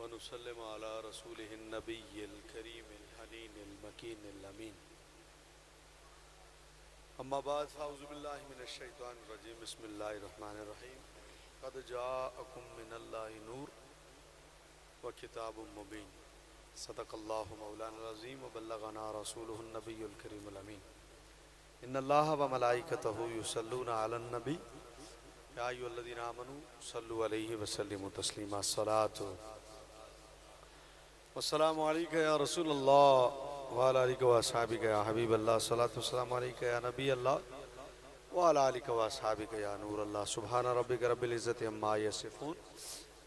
वनुसल्लिम अला रसूलिहिन नबिय्यिल करीमिल हनीनिल मकीनिल अमीन। अम्मा बाद फ़अऊज़ु बिल्लाहि मिनश शैतानिर रजीम। बिस्मिल्लाहिर रहमानिर रहीम। क़द जाअकुम मिनल्लाहि नूर व किताबुम मुबीन। सदक़ल्लाहु मौलाना अज़ीम व बल्लगना रसूलुहुन नबियुल करीमुल अमीन। इन्नल्लाह व मलाइकतहु युसल्लूना अलन नबी या अय्युहल्लज़ीना आमनू सल्लु अलैहि व सल्लिमू तस्लीमा। अस्सलातु वस्सलामु अलैका या रसूलल्लाह व अला आलिका व अस्हाबिका या हबीबल्लाह। अस्सलातु वस्सलामु अलैका या नबी अल्लाह व अला आलिका व अस्हाबिका या नूर अल्लाह। सुब्हाना रब्बिका रब्बिल इज़्ज़ति अम्मा यसिफून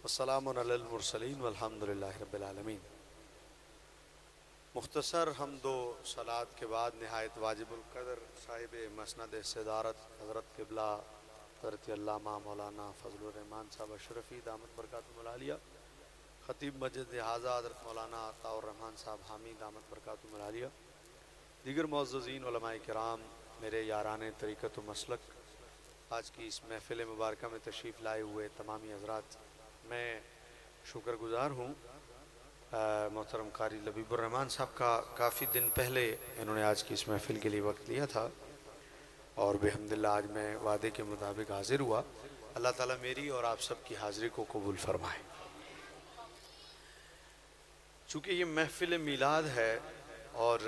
व सलामुन अलल मुरसलीन वल्हम्दुलिल्लाहि रब्बिल आलमीन। मुख्तसर हमदो सलात के बाद नहायत वाजिबुल क़दर साहिब मसनद सदारत हज़रत क़िबला हज़रत अल्लामा मौलाना फ़ज़लुर रहमान साहब अशरफ़ी दामत बरकातुहुल आलिया, ख़तीब मस्जिद हाज़ा हज़रत मौलाना अताउर रहमान साहब हामी दामत बरकातुहुल आलिया, दीगर मुअज़्ज़ज़ीन उलमाए किराम, मेरे याराने तरीक़त व मसलक, आज की इस महफ़िल मुबारक में तशरीफ़ लाए हुए तमामी हज़रात, मैं शुक्रगुज़ार हूँ मोहतरम कारी लबीबुर रहमान साहब का। काफ़ी दिन पहले इन्होंने आज की इस महफ़िल के लिए वक्त लिया था और बेहम्दुलिल्लाह आज मैं वादे के मुताबिक हाज़िर हुआ। अल्लाह ताला मेरी और आप सब की हाज़िरी को कबूल फरमाए। चूँकि ये महफ़िल मीलाद है और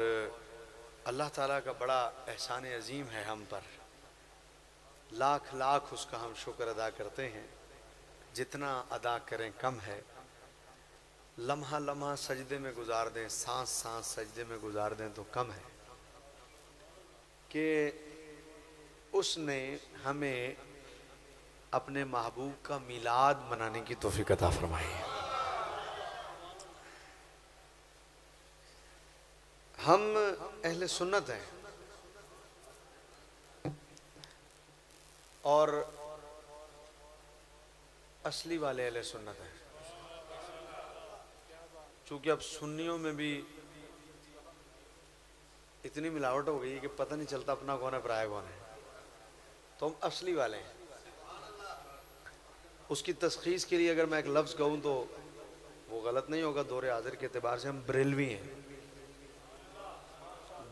अल्लाह ताला का बड़ा एहसान अज़ीम है हम पर, लाख लाख उसका हम शुक्र अदा करते हैं, जितना अदा करें कम है। लम्हा लम्हा सजदे में गुजार दें, सांस सांस सजदे में गुजार दें तो कम है कि उसने हमें अपने महबूब का मिलाद मनाने की तौफीक अता फरमाई है। हम अहले सुन्नत हैं और असली वाले अहले सुन्नत हैं। चूँकि अब सुन्नियों में भी इतनी मिलावट हो गई है कि पता नहीं चलता अपना कौन है पराया कौन है, तो हम असली वाले हैं। उसकी तस्खीस के लिए अगर मैं एक लफ्ज़ कहूँ तो वो गलत नहीं होगा, दौरे हाजिर के एतबार से हम बरेलवी हैं,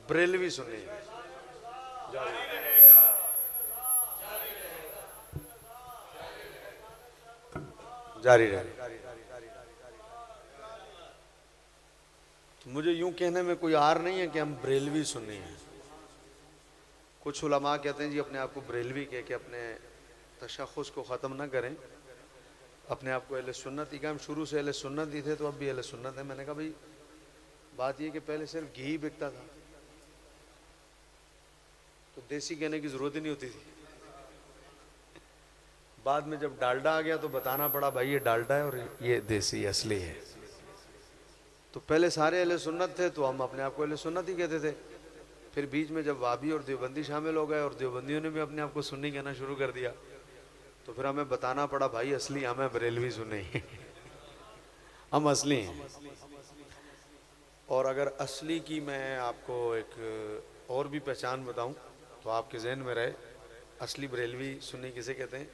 बरेलवी सुन्नी हैं। जारी रहे। तो मुझे यूं कहने में कोई आर नहीं है कि हम बरेलवी सुन्नी हैं। कुछ उलमा कहते हैं जी अपने आप को बरेलवी कह के अपने तशख़्ख़ुस को ख़त्म ना करें, अपने आप को अहले सुन्नत ही, हम शुरू से अहले सुन्नत ही थे तो अब भी अहले सुन्नत है। मैंने कहा भाई बात ये कि पहले सिर्फ घी ही बिकता था तो देसी कहने की ज़रूरत ही नहीं होती थी। बाद में जब डालडा आ गया तो बताना पड़ा भाई ये डालडा है और ये देसी असली है। तो पहले सारे अहले सुन्नत थे तो हम अपने आप को अहले सुन्नत ही कहते थे। फिर बीच में जब वाबी और देवबंदी शामिल हो गए और देवबंदियों ने भी अपने आप को सुन्नी कहना शुरू कर दिया तो फिर हमें बताना पड़ा भाई असली हमें बरेलवी सुन्नी हम असली हैं। और अगर असली की मैं आपको एक और भी पहचान बताऊं तो आपके जहन में रहे, असली बरेलवी सुन्नी किसे कहते हैं?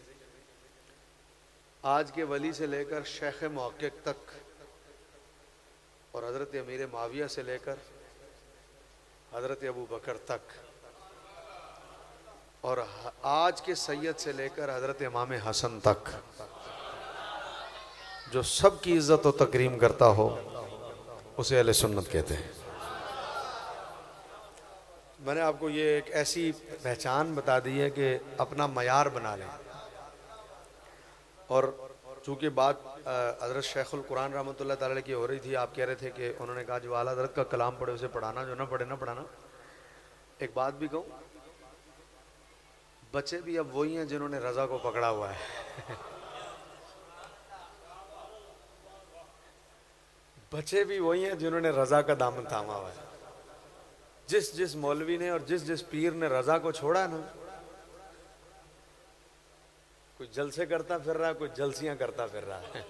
आज के वली से लेकर शेख मुहक्किक तक और हज़रत अमीर माविया से लेकर हज़रत अबू बकर तक और आज के सैयद से लेकर हज़रत इमाम हसन तक जो सब की इज़्ज़त और तकरीम करता हो उसे अहले सुन्नत कहते हैं। मैंने आपको ये एक ऐसी पहचान बता दी है कि अपना मयार बना लें। और चूँकि बात हज़रत शेखुल कुरान रहमतुल्लाह ताला की हो रही थी, आप कह रहे थे कि उन्होंने कहा जो आला हज़रत का कलाम पढ़े उसे पढ़ाना, जो ना पढ़े ना पढ़ाना। एक बात भी कहूँ, बच्चे भी अब वही हैं जिन्होंने रज़ा को पकड़ा हुआ है बच्चे भी वही हैं जिन्होंने रज़ा का दामन थामा हुआ है। जिस जिस मौलवी ने और जिस जिस पीर ने रज़ा को छोड़ा ना, कोई जलसे करता फिर रहा है, कोई जलसियां करता फिर रहा है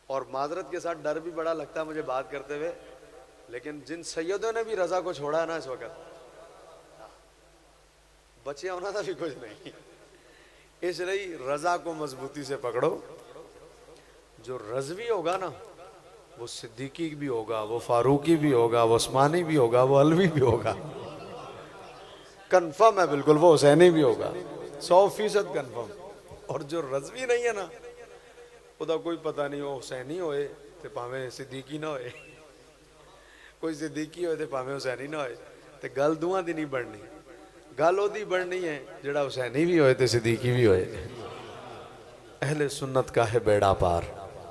और माजरत के साथ डर भी बड़ा लगता है मुझे बात करते हुए, लेकिन जिन सैयदों ने भी रज़ा को छोड़ा है ना इस वक्त, बचे होना था भी कुछ नहीं। इसलिए रज़ा को मजबूती से पकड़ो, जो रज़वी होगा ना वो सिद्दीकी भी होगा, वो फारूकी भी होगा, वो उस्मानी भी होगा, वो अलवी भी होगा, कंफर्म है बिल्कुल। वो हुसैनी भी होगा, 100% कंफर्म। और जो रज़वी नहीं है ना, उसका कोई पता नहीं, वो हुसैनी होए तो भावें सिद्दीकी ना होए, कोई सिद्दीकी होए तो भावें हुसैनी ना होए, तो गल दुआं दी नहीं बननी। गल ओदी बननी है जेड़ा हुसैनी भी होए तो सिद्दीकी भी होए। अहले सुन्नत का है बेड़ा पार,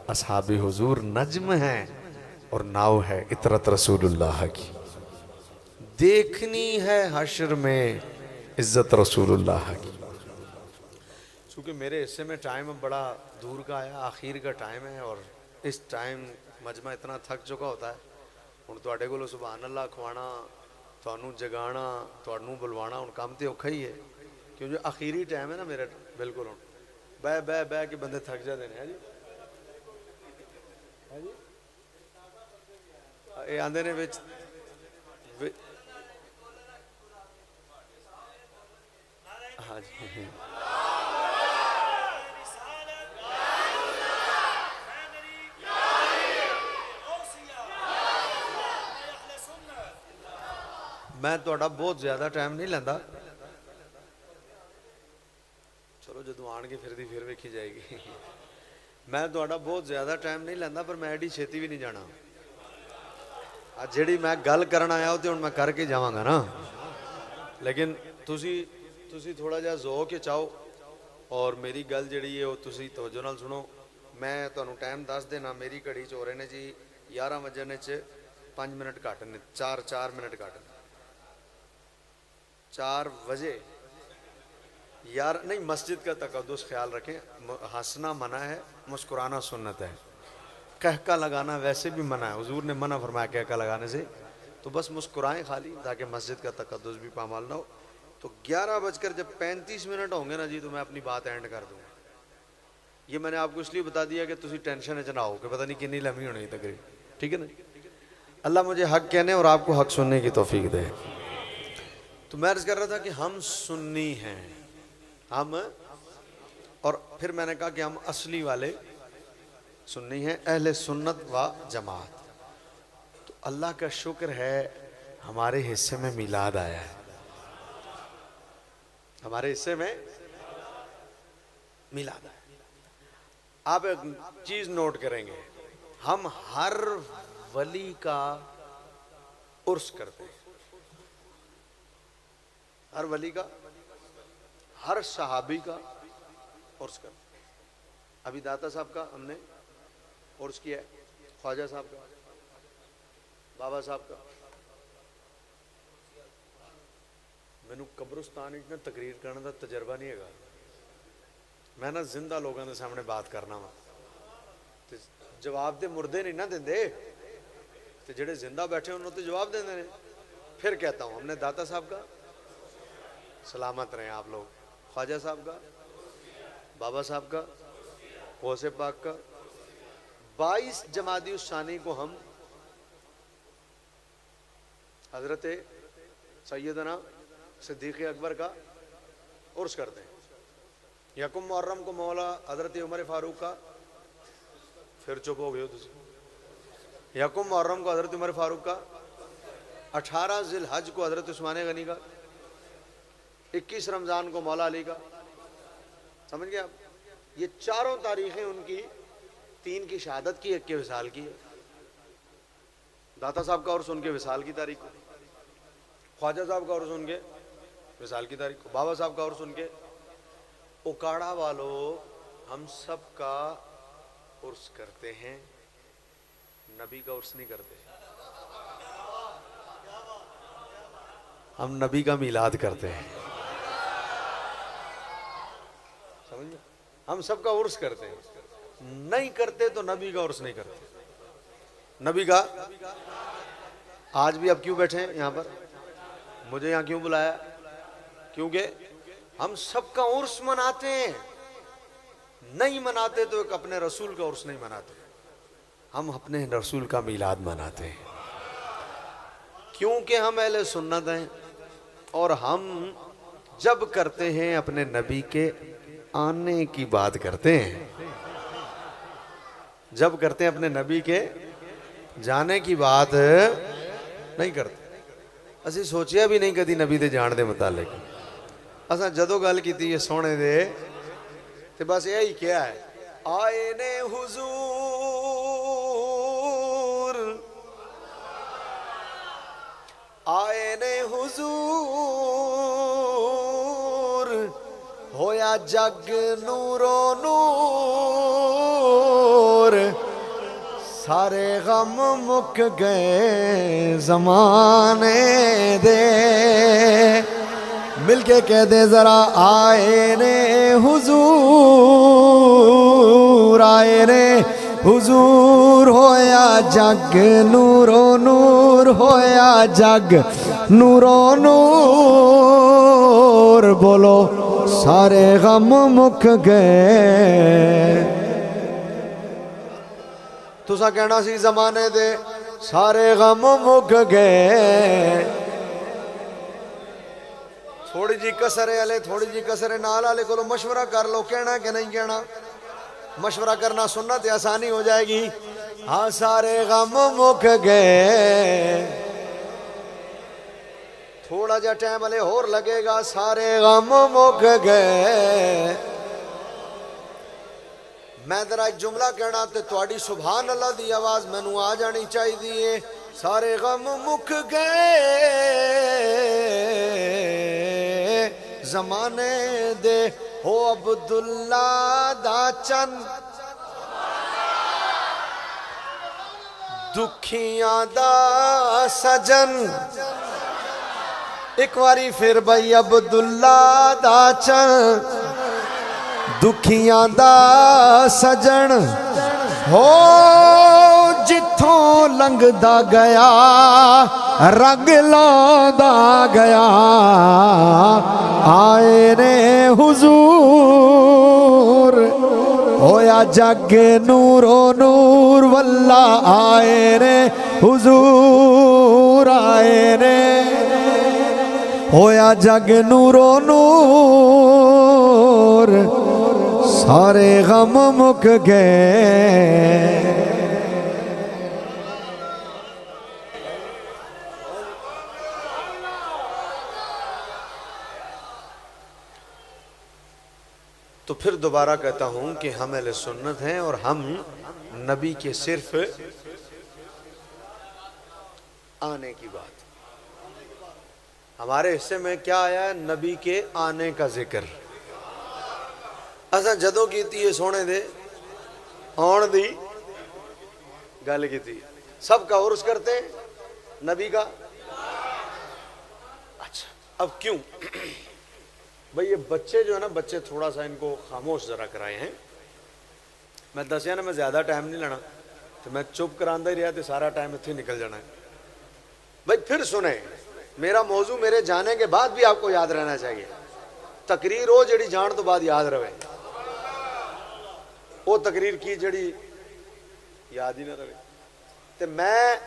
असहाबी हुजूर नज्म है और नाव है इतरत रसूलुल्लाह की। देखनी है हश्र में इज्जत रसूलुल्लाह की। क्योंकि मेरे हिस्से में टाइम बड़ा दूर का आया, आखिर का टाइम है, और इस टाइम मजमा इतना थक चुका होता है। हुण तुहाडे कोलों सुभान अल्लाह खवाना, तुहानू जगाना, तुहानू बुलवाना हुण काम तो औखा ही है, क्योंकि आखिरी टाइम है ना मेरा। बिल्कुल हुण बह बह बह के बंदे थक जाते हैं जी। ये आंदे ने विच हाँ जी। मैं थोड़ा बहुत ज्यादा टाइम नहीं लेंदा, चलो जो आएंगे फिर दी फिर वेखी जाएगी। मैं थोड़ा बहुत ज्यादा टाइम नहीं लेंदा, पर मैं एडी छेती भी नहीं जाना। आज जेड़ी मैं गल करन आया तो हुण मैं करके जावांगा ना, लेकिन तुसी थोड़ा जिहा ज़ोक के चाहो और मेरी गल जिहड़ी है वो तुसी तवज्जो नाल सुनो। मैं तुहानू टाइम दस देना, मेरी घड़ी च हो रहे ने जी 11 वजने च 5 मिनट घट ने, 4 मिनट घट ने, 4 बजे यार नहीं। मस्जिद का तकद्दुस ख्याल रखें, हंसना मना है, मुस्कुराना सुन्नत है, कहका लगाना वैसे भी मना है, हुजूर ने मना फरमाया कहका लगाने से। तो बस मुस्कुराएं खाली, ताकि मस्जिद का तकद्दुस भी पामाल ना हो। तो 11:35 होंगे ना जी, तो मैं अपनी बात एंड कर दूंगा। ये मैंने आपको इसलिए बता दिया कि तुम टेंशन च ना हो कि पता नहीं कितनी लम्बी होनी तकरीब, ठीक है ना। अल्लाह मुझे हक कहने और आपको हक सुनने की तौफीक दे। तो मैं अर्ज कर रहा था कि हम सुन्नी हैं, हम, और फिर मैंने कहा कि हम असली वाले सुन्नी हैं, अहले सुन्नत व जमात। तो अल्लाह का शुक्र है हमारे हिस्से में मिलाद आया है, हमारे हिस्से में मिलाद आया। आप एक चीज नोट करेंगे, हम हर वली का उर्स करते हैं, हर वली का, हर सहाबी का उर्स करते हैं। अभी दाता साहब का हमने उर्स किया है, ख्वाजा साहब का, बाबा साहब का। मैनू कब्रिस्तान में तकरीर करने का तजर्बा नहीं है, मैं ना जिंदा लोगों के सामने बात करना वा, तो जवाब तो मुर्दे नहीं ना देंदे, तो जेडे जिंदा बैठे उन्होंने तो जवाब देंदे ने। फिर कहता हूँ हमने दाता साहब का, सलामत रहे आप लोग, ख्वाजा साहब का, बाबा साहब का, गौसे पाक का। 22 जमादी उस्सानी को हम हजरत सैयदना सिद्दीक़ अकबर का उर्स करते हैं। यकुम मुहर्रम को मौला हजरत उमर फारूक का, फिर चुप हो गए हो तुम। यकुम मुहर्रम को हजरत उमर फारूक का, 18 जिल हज को हजरत उस्मान गनी का, 21 रमज़ान को मौला अली का। समझ गए आप? ये चारों तारीखें उनकी, 3 की शहादत की, 1 के विसाल की है। दाता साहब का उर्स उनके विसाल की तारीख को, ख्वाजा साहब का उर्स उनके विसाल की तारीख को, बाबा साहब का उर्स उनके। उकाड़ा वालों, हम सब का उर्स करते हैं, नबी का उर्स नहीं करते। हम नबी का मिलाद करते हैं, समझ, हम सब का उर्स करते हैं। नहीं करते तो नबी का उर्स नहीं करते। नबी का आज भी आप क्यों बैठे हैं यहाँ पर, मुझे यहाँ क्यों बुलाया? क्योंकि हम सबका उर्स मनाते हैं। नहीं मनाते तो एक अपने रसूल का उर्स नहीं मनाते, हम अपने रसूल का मिलाद मनाते हैं, क्योंकि हम अहले सुन्नत हैं। और हम जब करते हैं अपने नबी के आने की बात करते हैं। जब करते हैं अपने नबी के जाने की बात नहीं करते। असी सोचिया भी नहीं कदी नबी दे जान दे मुतालिक। असा जदों गल कीती है सोने दे ते बस यही क्या है, आए ने हुजूर, आए ने हुजूर, होया जग नूरो नूर, सारे गम मुक गए जमाने दे। मिलके कह दे जरा, आए ने हुजूर, आए ने हुजूर, होया जग नूरो नूर, होया जग नूरो नूर, बोलो सारे गम मुक गए। तुसा कहना सी जमाने दे सारे गम मुक गए। थोड़ी जी कसरे वाले, थोड़ी जी कसरे नाल वाले को मशवरा कर लो, कहना कि नहीं कहना। मशवरा करना सुन्नत है, आसानी हो जाएगी। हाँ, सारे गम मुक गए। थोड़ा जा टाइम वाले होर लगेगा, सारे गम मुक गए। मैं जरा एक जुमला कहना ते तुहाडी सुभान अल्लाह दी आवाज मैनू आ जानी चाहिए। सारे गम मुक गए जमाने दे, हो अब्दुल्ला दा चन, दुखियां दा सजन। एक बारी फिर भाई, अब्दुल्ला दा चन, दुखियां दा सजन, हो जिथों लंघदा गया रंग लांदा गया। आए ने हुजूर, होया जग नूरो नूर, वल्ला आए ने हुजूर, आए ने होया जग नूरो नूर, सारे गम मुक गए। तो फिर दोबारा कहता हूं कि हम अहले सुन्नत हैं और हम नबी के सिर्फ आने की बात। हमारे हिस्से में क्या आया है? नबी के आने का जिक्र। असा जदों कीती है सोने दे आउण दी गल कीती। सबका उर्स करते हैं, नबी का। अच्छा, अब क्यों भाई ये बच्चे जो है ना, बच्चे थोड़ा सा इनको खामोश जरा कराए हैं। मैं दसिया ना, मैं ज्यादा टाइम नहीं लेना, तो मैं चुप करांदा ही रहा तो सारा टाइम इत्थे निकल जाना है। भाई फिर सुने, मेरा मौजू मेरे जाने के बाद भी आपको याद रहना चाहिए। तकरीर हो जड़ी जान तो बाद याद रहे, वो तकरीर की जड़ी याद ही ना रहे। तो मैं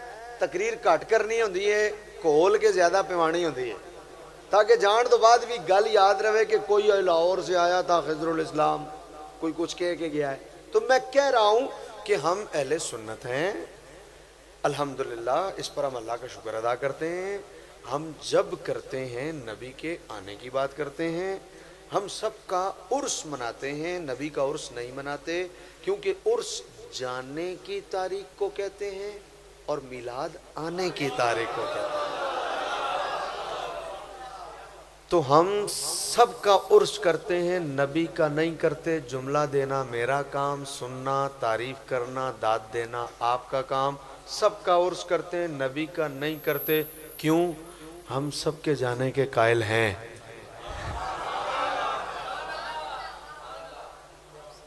तकरीर घट करनी होंदी है, घोल के ज्यादा पिवानी होंदी है, ताकि जान तो बाद भी गल याद रहे कि कोई लाहौर से आया था खिजरुल इस्लाम, कोई कुछ कह के गया है। तो मैं कह रहा हूं कि हम अहले सुन्नत हैं, अल्हम्दुलिल्लाह। इस पर हम अल्लाह का शुक्र अदा करते हैं। हम जब करते हैं नबी के आने की बात करते हैं। हम सबका उर्स मनाते हैं, नबी का उर्स नहीं मनाते, क्योंकि उर्स जाने की तारीख को कहते हैं और मिलाद आने की तारीख को कहते हैं। तो हम सबका उर्स करते हैं, नबी का नहीं करते। जुमला देना मेरा काम, सुनना, तारीफ करना, दाद देना आपका काम। सबका उर्स करते हैं, नबी का नहीं करते। क्यों? हम सबके जाने के कायल हैं।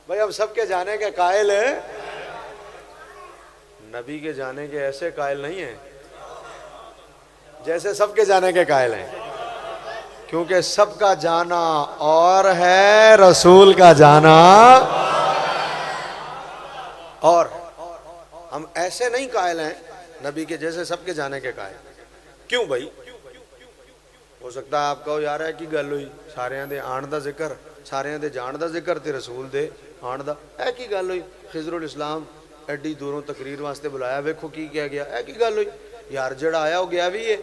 भाई हम सबके जाने के कायल हैं, नबी के जाने के ऐसे कायल नहीं हैं जैसे सबके जाने के कायल हैं। क्योंकि सबका जाना और है, रसूल का जाना और। हम ऐसे नहीं कायल हैं नबी के जैसे सबके जाने के कायल। क्यों भाई? हो सकता है आप कहो यार है की गल हुई, सारियां दे आण दा जिक्र, सारियां दे जाण दा जिक्र ते रसूल दे आण दा, है की गल हुई? खिजरुल इस्लाम एडी दूरों तकरीर वास्ते बुलाया, वेखो की कह गया, है की गल हुई यार, जड़ा आया वो गया भी है।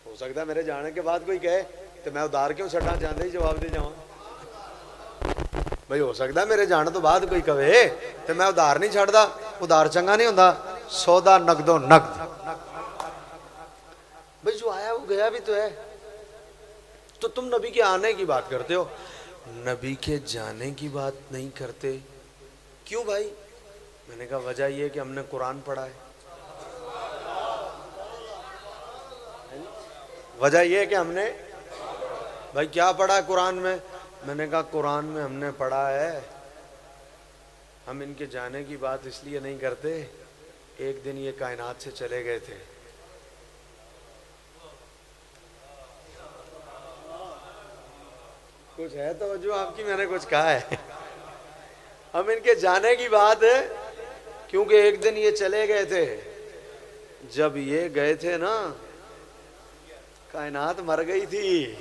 हो सकता है मेरे जाने के बाद कोई कहे तो मैं उधार क्यों छड़ा, चाहते ही जवाब दे जावा भाई। हो सकता है मेरे जाने तो बाद कोई कहे तो मैं उधार नहीं छड़दा, उधार चंगा नहीं होता, सौदा नकदो नकद। भाई जो आया वो गया भी तो है। तो तुम नबी के आने की बात करते हो, नबी के जाने की बात नहीं करते, क्यों भाई? मैंने कहा वजह यह कि हमने कुरान पढ़ा है। वजह यह है कि हमने भाई क्या पढ़ा है कुरान में? मैंने कहा कुरान में हमने पढ़ा है, हम इनके जाने की बात इसलिए नहीं करते, एक दिन ये कायनात से चले गए थे। कुछ है तो जो आपकी, मैंने कुछ कहा है हम इनके जाने की बात है क्योंकि एक दिन ये चले गए थे। जब ये गए थे ना, कायनात मर गई थी।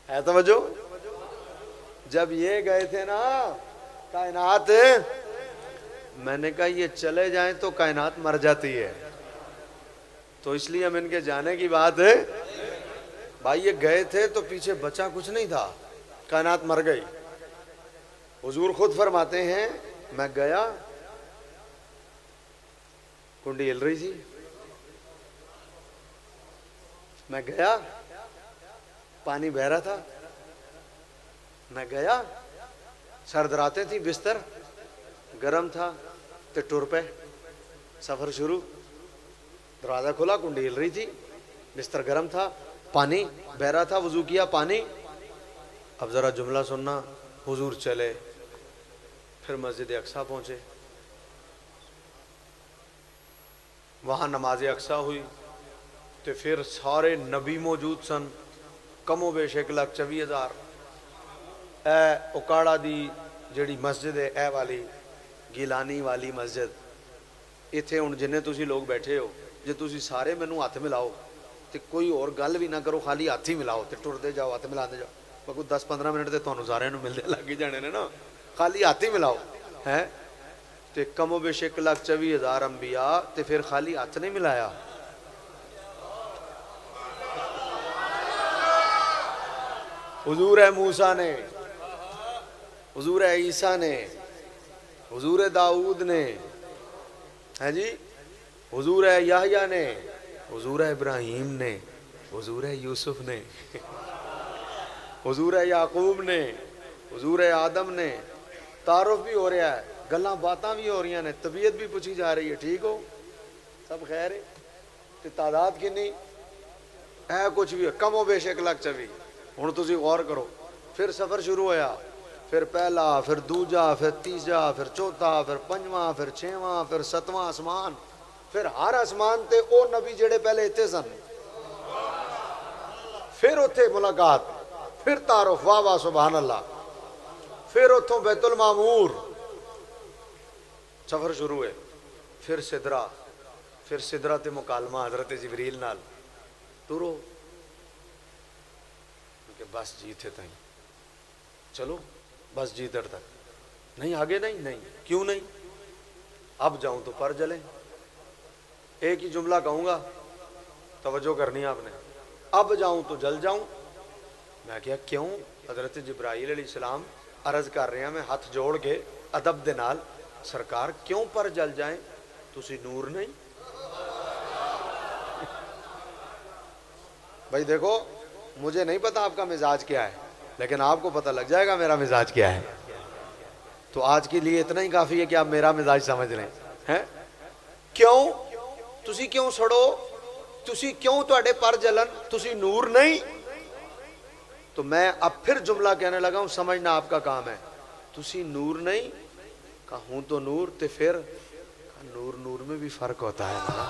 है तो वजो, जब ये गए थे ना कायनात, मैंने कहा ये चले जाएं तो कायनात मर जाती है, तो इसलिए हम इनके जाने की बात है। भाई ये गए थे तो पीछे बचा कुछ नहीं था, कायनात मर गई। हुजूर खुद फरमाते हैं, मैं गया, कुंडी हिल रही थी, मैं गया, पानी बह रहा था, मैं गया, सर्द रातें थी, बिस्तर गर्म था, तो टुर पे सफर शुरू। दरवाजा खुला, कुंडी हिल रही थी, बिस्तर गर्म था, पानी बह रहा था, वजू किया, पानी। अब जरा जुमला सुनना, हुजूर चले, फिर मस्जिद अक्सा पहुंचे, वहां नमाज अक्सा हुई, तो फिर सारे नबी मौजूद सन, कमो बेश 1,24,000। ए उकाड़ा दी जिहड़ी मस्जिद है, ए वाली गिलानी वाली मस्जिद, इत्थे हुण जिन्ने तुसी लोग बैठे हो, जे तुसी सारे मैनू हथ मिलाओ तो कोई और गल भी ना करो, खाली हाथ ही मिलाओ, तो टुरदे जाओ, हथ मिलाते जाओ, कोई 10-15 मिनट तो तुहानू सारिਆਂ ਨੂੰ मिलते लग ही जाने ने ना, खाली हाथ ही मिलाओ है। तो कमो बेश 1,24,000 अंबिया, तो फिर खाली हाथ नहीं मिलाया। हुजूर है मूसा ने, हुजूर है ईसा ने, हुजूर है दाऊद ने, है जी, हुजूर है याहया ने, हुजूर है इब्राहिम ने, हुजूर है यूसुफ ने, हुजूर है याकूब ने, हुजूर है आदम ने। तारुफ भी हो रहा है, गल्लां बातां भी हो रही ने, तबीयत भी पूछी जा रही है, ठीक हो, सब खैर है। तो तादाद कितनी है? कुछ भी कमो बेश 1,24,000। हुण तुसीं गौर करो, फिर सफ़र शुरू होया, फिर पहला, फिर दूजा, फिर तीजा, फिर चौथा, फिर पंजवां, फिर छेवां, फिर सतवां आसमान, फिर हर आसमान ते ओ नबी जेड़े पहले इत्थे सन, फिर उत्थे मुलाकात, फिर तारुफ, वाह वाह सुभान अल्लाह, फिर उतों बैतुल मामूर, सफर शुरू है, फिर सिदरा, फिर सिदरा ते मुकालमा हजरत जिबरील नाल, तुरो कि बस जी थे तई, चलो बस जी इधर तक, नहीं आगे नहीं, नहीं क्यों नहीं, अब जाऊं तो पर जले। एक ही जुमला कहूंगा, तवज्जो करनी है आपने, अब जाऊं तो जल जाऊं। मैं क्या क्यों? हजरत जिब्राइल अलैहिस्सलाम अर्ज कर रहे हैं, मैं हाथ जोड़ के अदब दे नाल, सरकार क्यों पर जल जाए, तुसी नूर नहीं? भाई देखो, मुझे नहीं पता आपका मिजाज क्या है, लेकिन आपको पता लग जाएगा मेरा मिजाज क्या है। तो आज के लिए इतना ही काफी है कि आप मेरा मिजाज समझ रहे हैं। क्यों तुसी क्यों सड़ो, तुसी क्यों तुहाडे पर जलन, तुसी नूर नहीं? तो मैं अब फिर जुमला कहने लगा हूं, समझना आपका काम है। तुसी नूर नहीं, कहा हूं तो नूर, ते फिर नूर नूर में भी फर्क होता है ना।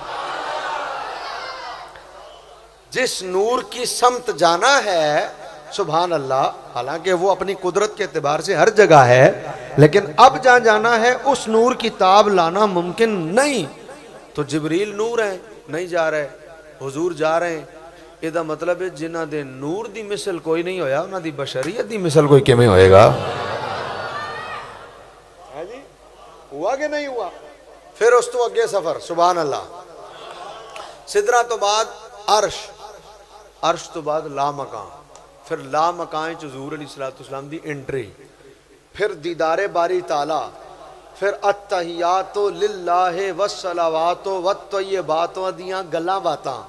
जिस नूर की समत जाना है, सुभान अल्लाह, हालांकि वो अपनी कुदरत के एतबार से हर जगह है, लेकिन अब जहां जाना है उस नूर की ताब लाना मुमकिन नहीं। तो जिब्रील नूर है, नहीं जा रहे, हुजूर जा रहे हैं, ਇਹਦਾ मतलब है जिन्हां दे नूर दी मिसल कोई नहीं होया, उन्हां दी बशरीयत दी मिसल कोई किवें होएगा? कि नहीं हुआ? फिर उस तो अगे सफर, सुभान अल्लाह। सिदरा तो बाद अर्श, अर्श तो बाद ला मकान, फिर ला मकान च हजूर अलैहिस्सलाम दी एंट्री, फिर दीदारे बारी ताला, फिर अत्तहियातो लिल्लाहि वस्सलावातो वत्तय्यिबातो दियां गल्लां बातां,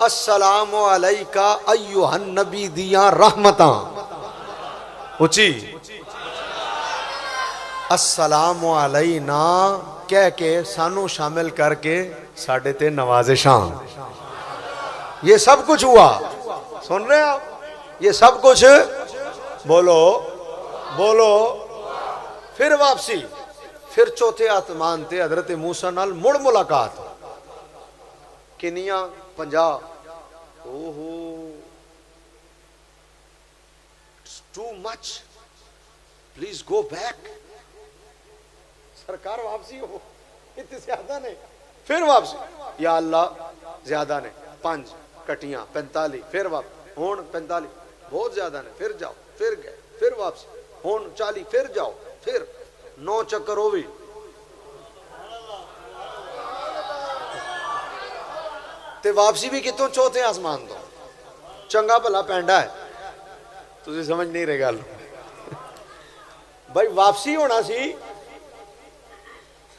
अस्सलामु अलैका अय्युहन नबी दियां रहमतां, उची अस्सलामु अलैना कह के सानू शामिल करके साडे ते नवाजिशां। ये सब कुछ हुआ, सुन रहे हैं आप? ये सब कुछ बोलो बोलो। फिर वापसी, फिर चौथे आसमान ते हजरत मूसा नाल मुड़ मुलाकात, किनिया 50। ओहो too much, please go back. सरकार वापसी हो, इतने ज्यादा ने। फिर वापसी, या अल्लाह ज्यादा ने, 5 कटियां 45, फिर वापस हुण 45, बहुत ज्यादा ने, फिर जाओ, फिर गए, फिर वापसी, हुण 40, फिर जाओ, फिर 9 चक्कर हो भी। ते वापसी भी कितों? चौथे आसमान तो। चंगा भला पैंडा है, तुझे समझ नहीं रहे गल भाई। वापसी होना सी,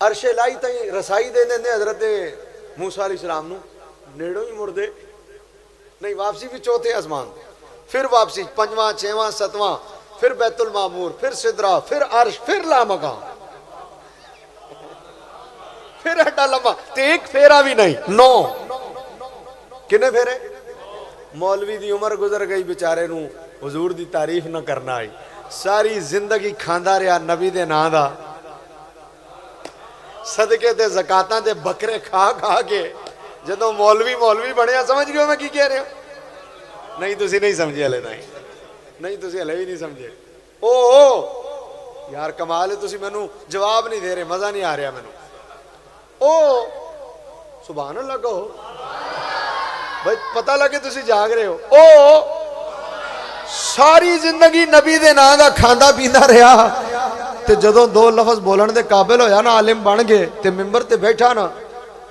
अरशे लाई तई रसाई दे देंदे हजरत मूसा अलैहिस्सलाम नू, नेड़ों ही मुड़दे नहीं। वापसी भी चौथे आसमान, फिर वापसी 5वां 6वां 7वां, फिर बैतुल मामूर, फिर सिदरा, फिर अर्श, फिर ला मकाम, फिर एडा लंबा। ते एक फेरा भी नहीं, 9। किने फेरे? मौलवी दी उम्र गुजर गई, बेचारे नू हुजूर दी तारीफ न करना आई। सारी जिंदगी खांदा रहा नबी दे नां दा, सदके ते ज़कातां दे बकरे खा खा के जदों मौलवी मौलवी बनया। समझ गए मैं की कह रहा? नहीं तुसी नहीं समझे हले, नहीं तुसी हले भी नहीं समझे। ओ यार कमाल है, तुसी मैनू जवाब नहीं दे रहे, मजा नहीं आ रहा मैनू। ओ सुभान अल्लाह कहो भाई, पता लगे तुसी जाग रहे हो। ओ सारी जिंदगी नबी दे नां दा खांदा पींदा रहा, ते जदों 2 लफ्ज बोलण दे काबिल होया ना, आलिम बन गए, ते मिंबर ते बैठा ना,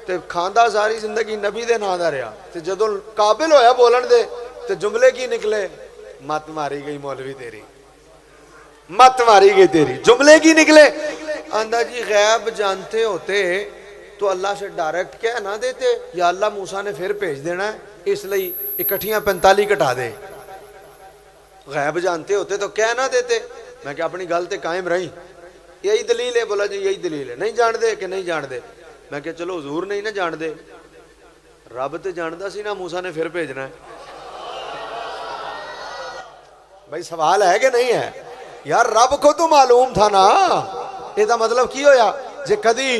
ते खांदा सारी जिंदगी नबी दे नां दा रहा, ते जदों काबिल होया बोलण दे, ते जुमले की निकले? मत मारी गई मौलवी तेरी, मत मारी गई तेरी। जुमले की निकले? आंदा जी गैब जानते होते तो अल्लाह से डायरेक्ट कह ना देते, या अल्लाह मूसा ने फिर भेज देना है, इसलिए इकट्ठियां 45 घटा दे। गैब जानते होते तो कह ना देते। मैं क्या अपनी गल ते कायम रही, यही दलील है? बोला जी यही दलील है। नहीं जानते कि नहीं जानते? मैं क्या चलो हुजूर नहीं ना जानते, रब तो जानता सी ना मूसा ने फिर भेजना है। भाई सवाल है कि नहीं है यार? रब को तो मालूम था ना। ਇਹਦਾ मतलब की होया? जे कदी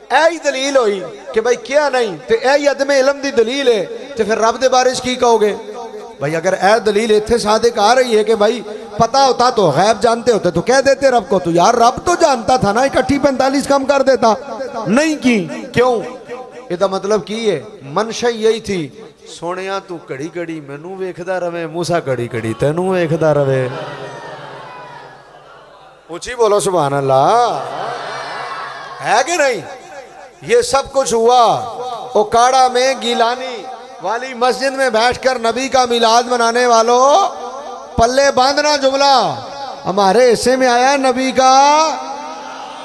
ऐ दलील हुई कि भाई क्या नहीं, तो ऐ अदमे इलम दी दलील है, तो फिर रब दे बारे की कहोगे? भाई अगर ऐ दलील इतने सादिक आ रही है कि भाई पता होता तो गैब जानते होते तो कह देते रब को। तो यार रब तो जानता था ना, इकट्ठी 45 कम कर देता, नहीं की। क्यों? ਇਹਦਾ मतलब की है? मनशा यही थी, सोनिया तू घड़ी घड़ी मैनू वेखदा रवे, मूसा घड़ी घड़ी तेनू वेखदा रवे। ऊंची बोलो सुभान अल्लाह, है कि नहीं? ये सब कुछ हुआ ओकाड़ा में गिलानी वाली मस्जिद में बैठकर नबी का मिलाद मनाने वालों, पल्ले बांधना जुमला हमारे हिस्से में आया नबी का,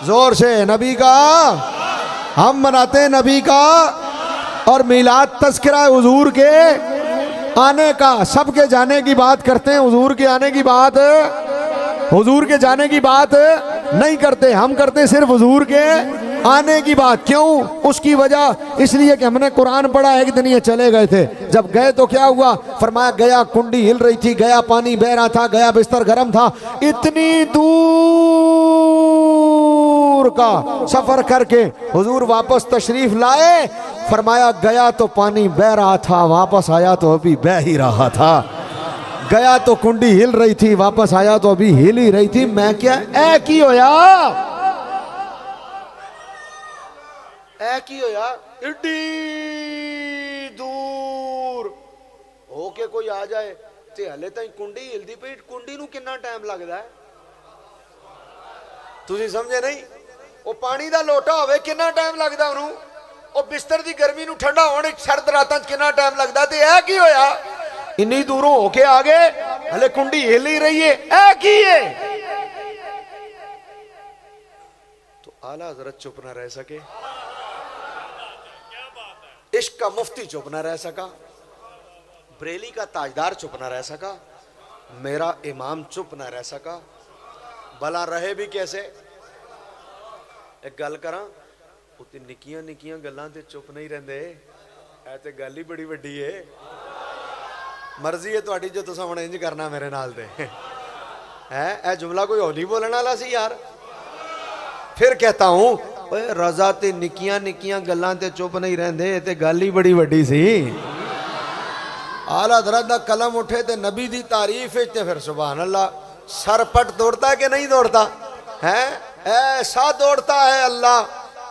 जोर से नबी का हम मनाते हैं, नबी का। और मिलाद तस्करा हुजूर के आने का, सबके जाने की बात करते हैं, हुजूर के आने की बात, हुजूर के जाने की बात नहीं करते। हम करते सिर्फ हुजूर के आने की बात। क्यों? उसकी वजह इसलिए कि हमने कुरान पढ़ा। एक दिन ये चले गए थे, जब गए तो क्या हुआ? फरमाया गया कुंडी हिल रही थी, गया पानी बह रहा था, गया बिस्तर गर्म था। इतनी दूर का सफर करके हुजूर वापस तशरीफ लाए। फरमाया गया तो पानी बह रहा था, वापस आया तो अभी बह ही रहा था। गया तो कुंडी हिल रही थी, वापस आया तो अभी हिल ही रही थी। मैं क्या ऐ की होया? ऐ की होया? इड्डी दूर होके कोई आ जाए ते हले ताई कुंडी हिलदी पई। कुंडी नू कितना टाइम लगदा है? तुसी समझे नहीं? ਉਹ ਪਾਣੀ ਦਾ ਲੋਟਾ ਹੋਵੇ ਕਿੰਨਾ ਟਾਈਮ ਲੱਗਦਾ ਉਹਨੂੰ, ਉਹ ਬਿਸਤਰ ਦੀ ਗਰਮੀ ਨੂੰ ਠੰਡਾ ਹੋਣ ਸਰਦ ਰਾਤਾਂ 'ਚ ਕਿੰਨਾ ਟਾਈਮ ਲੱਗਦਾ। ਤੇ ਇਹ ਕੀ ਹੋਇਆ, ਇੰਨੀ ਦੂਰੋਂ ਹੋ ਕੇ ਆ ਗਏ, ਹਲੇ ਕੁੰਡੀ ਹਿੱਲ ਹੀ ਰਹੀ है, ਇਹ ਕੀ है। तो आला हजरत चुप ना रह सके, इश्क का मुफ्ती चुप ना रह सका, बरेली का ताजदार चुप ना रह सका, मेरा इमाम चुप ना रह सका। भला रहे भी कैसे। एक गल करा, उत्ते निक्कियां निक्कियां गल्लां ते चुप नहीं रहंदे, ऐ ते गल ही बड़ी वड्डी है। मर्जी है तुहाडी जो तुसां हुण इंज करना मेरे नाल ते है। ऐ जुमला कोई हौली बोलण वाला सी यार। फिर कहता हूं ओए रज़ा ते निक्कियां निक्कियां गल्लां ते चुप नहीं रहंदे, ते गल ही बड़ी वड्डी सी। आला हज़रत दा कलम उठे ते नबी दी तारीफ विच ते फिर सुभान अल्लाह सरपट दौड़ता है कि नहीं दौड़ता है। ऐसा दौड़ता है अल्लाह।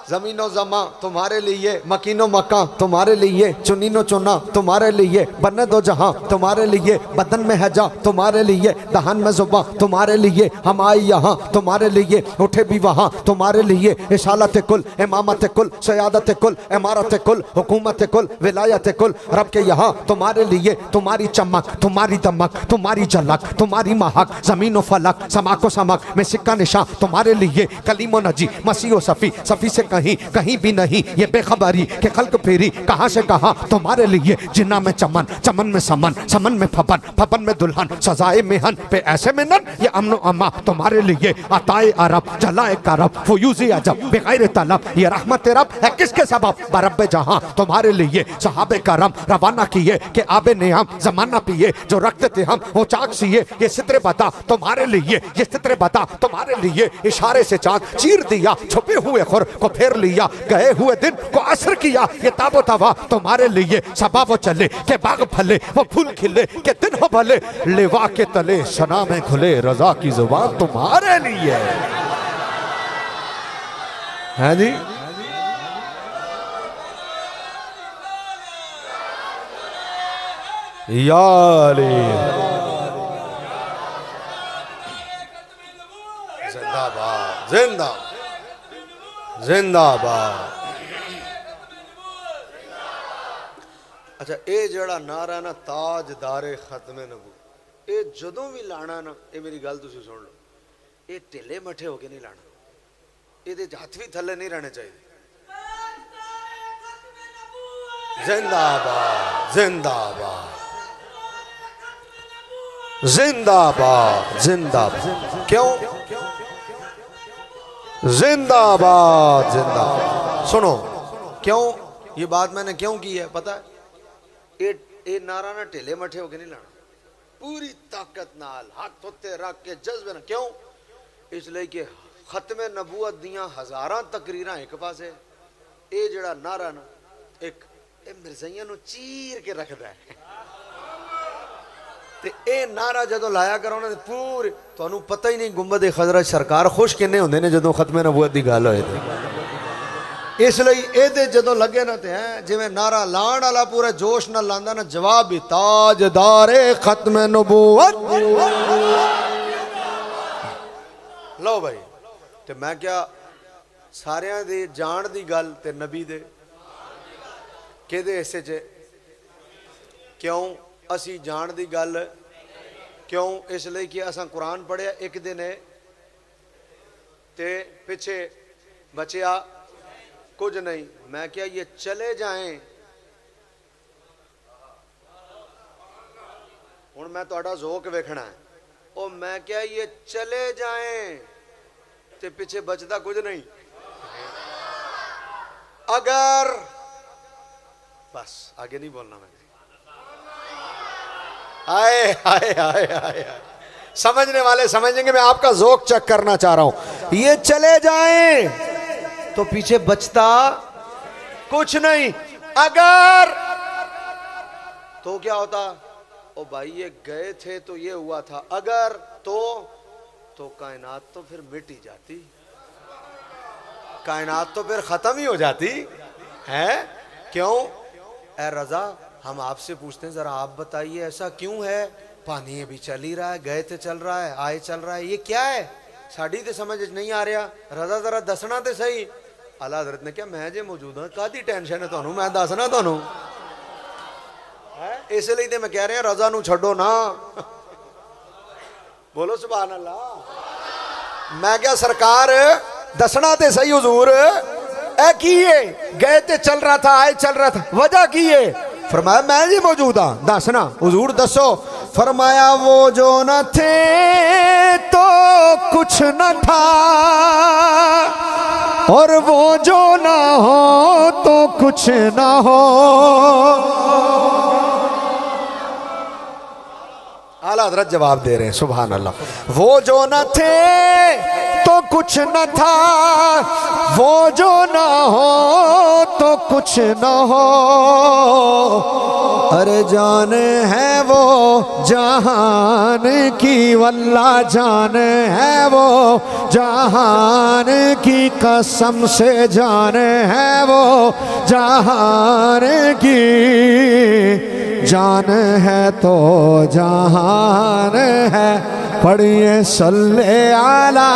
जमीनो जमा तुम्हारे लिए, मकीनो मक्का तुम्हारे लिए, चुनीनो चुना तुम्हारे लिए, बन्ने दो जहां तुम्हारे लिए, बदन में है जा तुम्हारे लिए, दहन में जुबा तुम्हारे लिए, हम आए यहाँ तुम्हारे लिए, उठे भी वहाँ तुम्हारे लिए। इशालत कुल, इमामत कुल, सयादत कुल, इमारत कुल, हुकूमत कुल, विलायत कुल, रब के यहाँ तुम्हारे लिए। तुम्हारी चमक, तुम्हारी दमक, तुम्हारी झलक, तुम्हारी महक, जमीन फलक, समा को समक में सिक्का निशान तुम्हारे लिए। कलीमो नजी मसीह सफ़ी, सफ़ी से कहीं कहीं भी नहीं ये बेखबरी के खल्क फेरी, कहां से कहां तुम्हारे लिए। जिन्ना में चमन, चमन में समन, समन में फपन, फपन में दुल्हन, सजाए मेहन पे ऐसे में नन, ये अमनो अमा तुम्हारे लिए। अताए अरब, जलाए करब, फयूज़ी अजब बेगैर तलब, ये रहमत रब है किसके सबब, बरब्बे जहां तुम्हारे लिए। सहाबे करम रवाना किए कि आबे नेहम जमाना पिए, जो रखते थे हम वो चाक सिए। ये सितरे बता तुम्हारे लिए, ये सितरे बता तुम्हारे लिए। इशारे से चांद चीर दिया, छुपे हुए खुर को फेर लिया, गए हुए दिन को असर किया। ये ताबो तवा तुम्हारे लिए, सबा वो चले के बाग फले, वो फूल खिले के दिन हो भले, लेवा के तले सना में खुले, रजा की जुबान तुम्हारे लिए है जी। यारे जिंदाबाद, जिंदाबाद, जिंदाबाद। अच्छा, ये जड़ा नारा ना ताजदारे खत्मे नबू, ये जदों भी लाना ना, ये मेरी गल तुसी सुन लो, ये ढिले मठे होके नहीं लाना, ये हथ भी थले नहीं रहने चाहिए। जिंदाबाद, जिंदाबाद, जिंदाबाद, जिंदाबाद। क्यों जिंदाबाद, जिंदाबाद। सुनो क्यों ये बात मैंने क्यों की है पता है। ये नारा ना ढिले मठे होके नहीं लाना, पूरी ताकत नाल हाथ उत्ते रख के जज्बे ना। क्यों, इसलिए कि खत्मे नबूवत दियां हजारां तकरीरां एक पासे, ये जड़ा नारा ना एक मिर्जाइयां नूं चीर के रखदा है। ते ए नारा जदों लाया करो ना पूरे, तुहानू पता ही नहीं गुंबद खजरा सरकार खुश किन्ने होंदे ने जदों खत्मे नबूवत दी गल होए। इसलिए ये जदों लगे ना है जिवें नारा लाण वाला पूरे जोश नाल लांदा ना, जवाब भी ताजदारे खत्मे नबूवत। लो भाई, ते मैं क्या सारियां दी जान दी गल ते नबी दे किहदे हिस्से च। क्यों असी जान दी गल, क्यों इसलिए कि असां कुरान पढ़िया एक दिन ते पिछे बचिया कुछ नहीं। मैं क्या ये चले जाएं, हुण मैं तुहाडा ज़ोक वेखना है। ओ मैं क्या ये चले जाएं ते पिछे बचदा कुछ नहीं। अगर बस आगे नहीं बोलना मैंने। आए आए आए आए, समझने वाले समझेंगे। मैं आपका ज़ोक चेक करना चाह रहा हूं। ये चले जाएं तो पीछे बचता कुछ नहीं। अगर तो क्या होता, ओ भाई ये गए थे तो ये हुआ था। अगर तो कायनात तो फिर मिट ही जाती, कायनात तो फिर खत्म ही हो जाती है। क्यों ए रजा, हम आपसे पूछते हैं, जरा आप बताइए ऐसा क्यों है। पानी अभी चल ही रहा है, गए थे चल रहा है, आए चल रहा है, ये क्या है। साड़ी तो समझ नहीं आ रहा, रजा जरा दसना तो सही। आला हजरत ने कहा मैं जे मौजूद हाँ, कादी टेंशन है तुहानू, मैं दसना तुहानू है, इसलिए तो मैं कह रहा रजा नू छड्डो ना। बोलो सुभान अल्लाह। मैं क्या सरकार दसना ते सही हुजूर, ए की है गए ते चल रहा था, आए चल रहा था, वजह की है? फरमाया मैं जी मौजूद हाँ, दसना। हुजूर दसो। फरमाया वो जो न थे तो कुछ न था, और वो जो ना हो तो कुछ ना हो। आला हज़रत जवाब दे रहे हैं, सुभान अल्लाह। वो जो न थे तो कुछ न था, वो जो ना हो तो कुछ न हो। अरे जान है वो जहान की, वल्लाह जान है वो जहान की, कसम से जान है वो जहान की। जान है तो जहान है, पढ़िए सल्ले आला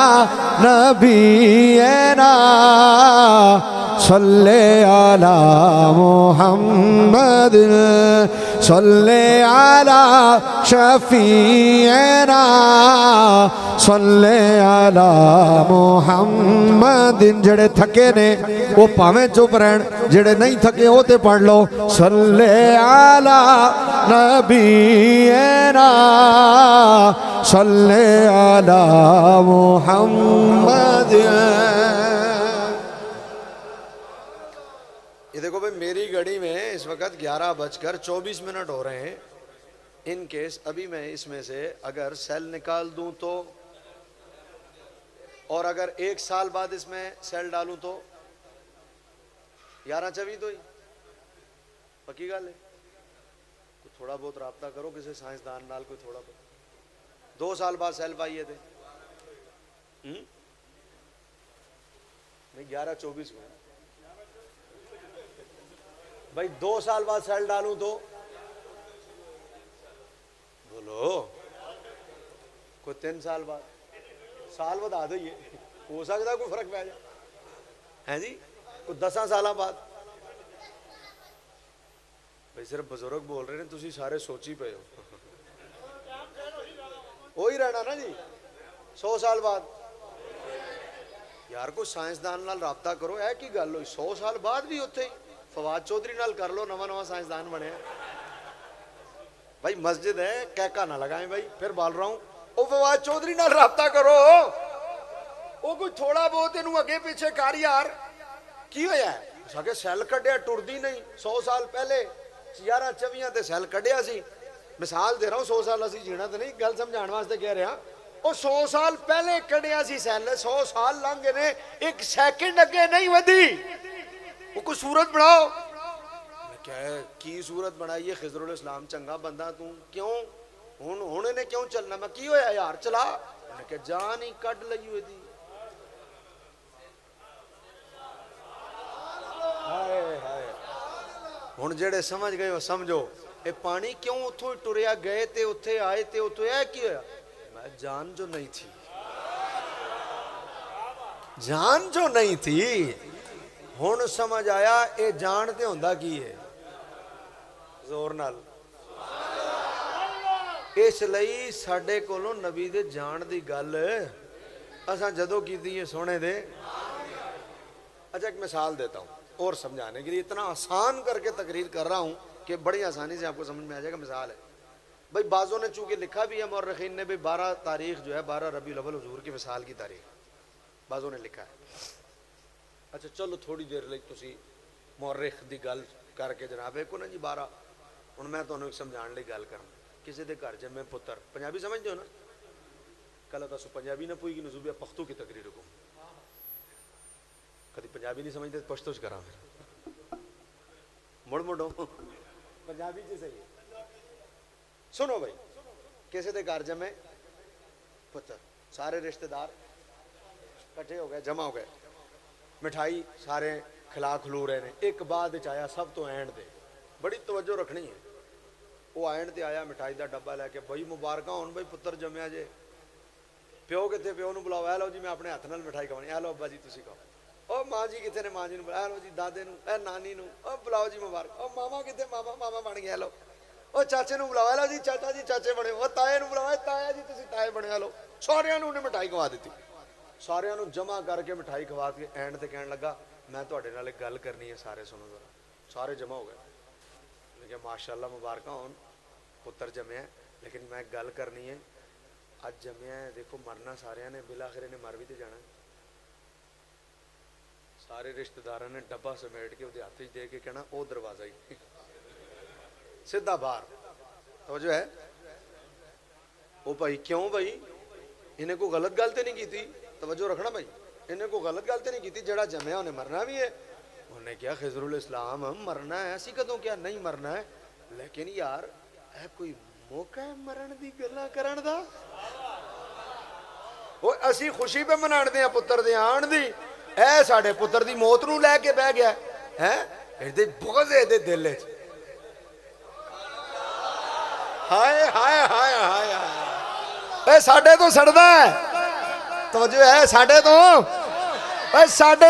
नबी ना, सल्ले आला मुहम्मद, सल्ले आला शफीना, सल्ले आला मुहम्मद। जड़े थके ने वो भावें चुप रहन, जड़े नहीं थके वो ते पढ़ लो, सल्ले आला नबीना, सल्ले आला मुहम्मद। ये देखो भाई, मेरी घड़ी में इस वक्त 11:24 हो रहे हैं। इन केस अभी मैं इसमें से अगर सेल निकाल दूं तो, और अगर 1 साल बाद इसमें सेल डालूं तो 11-24 तो ही पक्की गल है। थोड़ा बहुत राब्ता करो किसी साइंसदान नाल, कोई थोड़ा बहुत। 2 साल बाद सेल पाइए थे नहीं, 11-24 में भाई 2 साल बाद सेल डालूं तो बोलो, कोई 3 साल बाद, साल बता दो, ये हो सकता है कोई फर्क पै जाए है जी, कोई 10 साल बाद। भाई सिर्फ बुजुर्ग बोल रहे हैं, तुसी सारे सोची पे हो। वही रहना ना जी 100 साल बाद। यार कोई साइंसदान नाल राब्ता करो, है की गल हुई 100 साल बाद भी उत्थे फवाद चौधरी नाल कर लो, नवा साइंसदान बने भाई। मस्जिद है, कहका ना लगाएं भाई, फिर बोल रहा हूं, ओ फवाद चौधरी नाल राब्ता करो, ओ कोई थोड़ा बहुत इनू अगे पीछे कर यार। की होया सके सैल कढ़िया, टुरदी नहीं। 100 साल पहले 11-24 ते सैल कढ़िया सी। मिसाल दे रहा हूं, 100 साल असी जीना तो नहीं, गल समझाने वास्ते कह रहा। ओ 100 साल पहले कढ़िया सी सैल, 100 साल लंघ गए ने, 1 सेकंड अगे नहीं वधी। वो कोई सूरत बनाओ। क्या है की सूरत बनाई है? खिजरुल इस्लाम चंगा बंदा तू, क्यों हुण ने क्यों चलना? मैं की होया यार चला, उन्हें क्या जान ही कट लगी हुई थी। हुण जेड़े समझ गए हो समझो, ये पानी क्यों उथों ही टुरिया, गए ते उत्थे आए ते उत्थे है की होया? मैं जान जो नहीं थी, जान जो नहीं थी। हुण समझ आया ये जान ते हुंदा की है, जोर नाल। इसलिए साडे कोलों नबी दे जान दी गल असां जदों कीती है सोने दे। अच्छा एक मिसाल देता हूँ और समझाने के लिए, इतना आसान करके तकरीर कर रहा हूँ कि बड़ी आसानी से आपको समझ में आ जाएगा। मिसाल है भाई, बाज़ों ने चूंकि लिखा भी है, मौरखीन ने भी 12 तारीख जो है 12 रबीउल अव्वल हुजूर की विसाल की तारीख बाज़ों ने लिखा है। अच्छा चलो थोड़ी देर लई तुसी मौरख दी गल करके जनाब एक ना जी 12 हुण मैं तुहानूं समझाने लई गल करां। किसी दे घर जम्मे पुत्र, पंजाबी समझदे हो ना? कल दसो पंजाबी ना पुईगी नजूबिया पख्तू की तकरीर को, कभी पंजाबी नहीं समझते तो पश्तो च करा मुड़ मुड़ो पंजाबी च सही। सुनो भाई, किसी दे घर जमे पुत्र, सारे रिश्तेदार इकट्ठे हो गए, जमा हो गए, मिठाई सारे खिला खलू रहे हैं। एक बाद आया सब तो एंड दे, बड़ी तवज्जो रखनी है। वो एंड ते आया मिठाई का डब्बा लैके, बई मुबारक होन बई पुत्र जमया जे। प्यो कितने, प्यो नूं बुलाओ, ए लो जी मैं अपने हत्थ नाल मिठाई खवानी, ए लो अब्बा जी तुसीं खाओ। ओ माँ जी कितने ने, माँ जी नूं, ए लो जी दादे नूं, ए नानी नूं, ओ बुलाओ जी मुबारक। ओ मामा कितने, मामा मामा बन गया, लो। ओ चाचे नूं बुलाओ, ए लो जी चाचा जी चाचे बने। ओ ताए नूं बुलाओ, ताया जी तुसीं ताए बने, लो। सारियां नूं उन्हें मिठाई खवा दी। सारियां नूं जमा करके मिठाई खवा के एंड ते कहण लगा मैं तुहाडे नाल एक गल करनी है, सारे सुनो जरा। सारे जमा हो गए। लेकिन माशाअल्लाह मुबारक होन, पुत्र जमे, लेकिन मैं एक गल करनी है। अज जमया है, देखो मरना सारिया ने, बिलाखिर ने मर भी तो जाना। सारे रिश्तेदारों ने डब्बा समेट के उसके हाथ दे के कहना वो दरवाजा ही सीधा बाहर। तो जो है वो भाई क्यों भाई, इन्हें कोई गलत गल तो नहीं की, तवज्जो रखना भाई, इन्हें कोई गलत गल तो नहीं की, जड़ा जमया उन्हें मरना भी है। उन्हें क्या खिजरुल इस्लाम हम मरना है, असी कदों क्या नहीं मरना है, लेकिन यार है कोई मौका है मरण दी गल्लां करन दा। वो असी खुशी पे मनाते हैं पुत्र दे आण दी, ए साडे पुत्र दी मौत नूं लैके बह गया है, इहदे बुग़्ज़ इहदे दिल च। हाय हाय हाय हाय हाय, ए साडे तो सड़दा है, तवज्जो है, साडे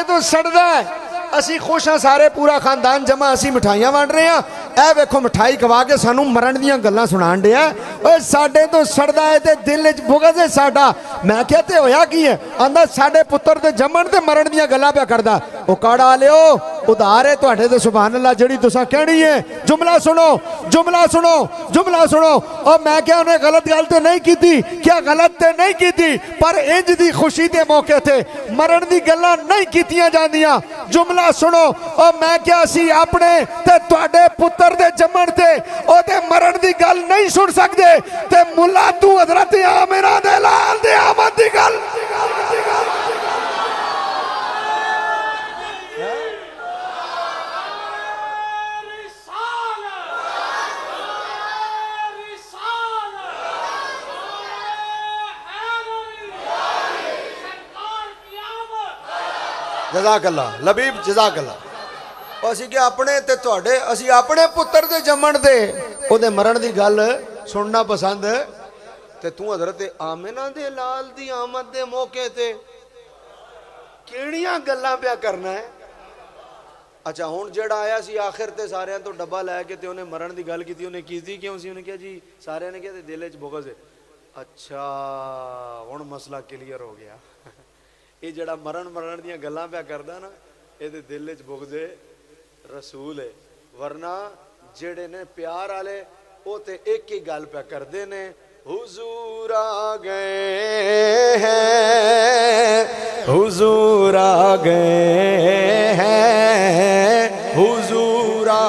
तो सड़दा है। असी खुश हाँ, सारे पूरा खानदान जमा, असी मिठाइयां वंड रहे हैं। ए वेखो मिठाई खवा के सानू मरण दियां गल्लां सुनाण दिया। ओए साडे तो सड़दा है ते दिल च बुग़्ज़ है साडा। मैं क्या ते होया की है, आंदा साडे पुत्र ते जमण ते मरण दियां गल्लां पे करदा। ओ काड़ा लियो, उधार है तुहाडे ते सुभान अल्लाह जेड़ी तुसां कहनी है। जुमला सुनो, जुमला सुनो, जुमला सुनो। और मैं क्या उन्हें गलत गल ते नहीं की, क्या गलत ते नहीं की, पर इंज दी खुशी दे मौके थे मरण दी गल्लां नहीं कीतियां जांदियां। जुमला सुनो, और मैं क्या असी अपने ते तुहाडे पुत्र दे जमण ते ओदे मरण दी गल नहीं सुन सकदे, ते मुल्ला तू हजरत आमिना दे लाल दे आमद दी गल। जज़ाकल्लाह लबीब, जज़ाकल्लाह। असी क्या अपने ते तुहाडे, असी अपने पुत्र दे जमण दे ओदे मरण दी गल सुनना पसंद, ते तू हजरत आमिना दे लाल दी आमद दे मौके ते किहड़ियां गल्लां पिया करना है। अच्छा हुण जेड़ा आया सी आखिर ते सारियां तो डब्बा लैके ते उन्हें मरण दी गल कीती, उन्हें कीती क्यों सी, उन्हें कहा जी सारियां ने कहा दिल च बुग़्ज़ है। अच्छा हुण मसला क्लीयर हो गया। ये जड़ा मरण दियां गल्लां पिया करदा ना, इहदे दिल च बुग़्ज़ रसूल है, वरना जेड़े ने प्यार वाले वो ते एक ही गल पे करते ने, हुजूर आ गए हैं, हुजूर आ गए हैं, हुजूर आ।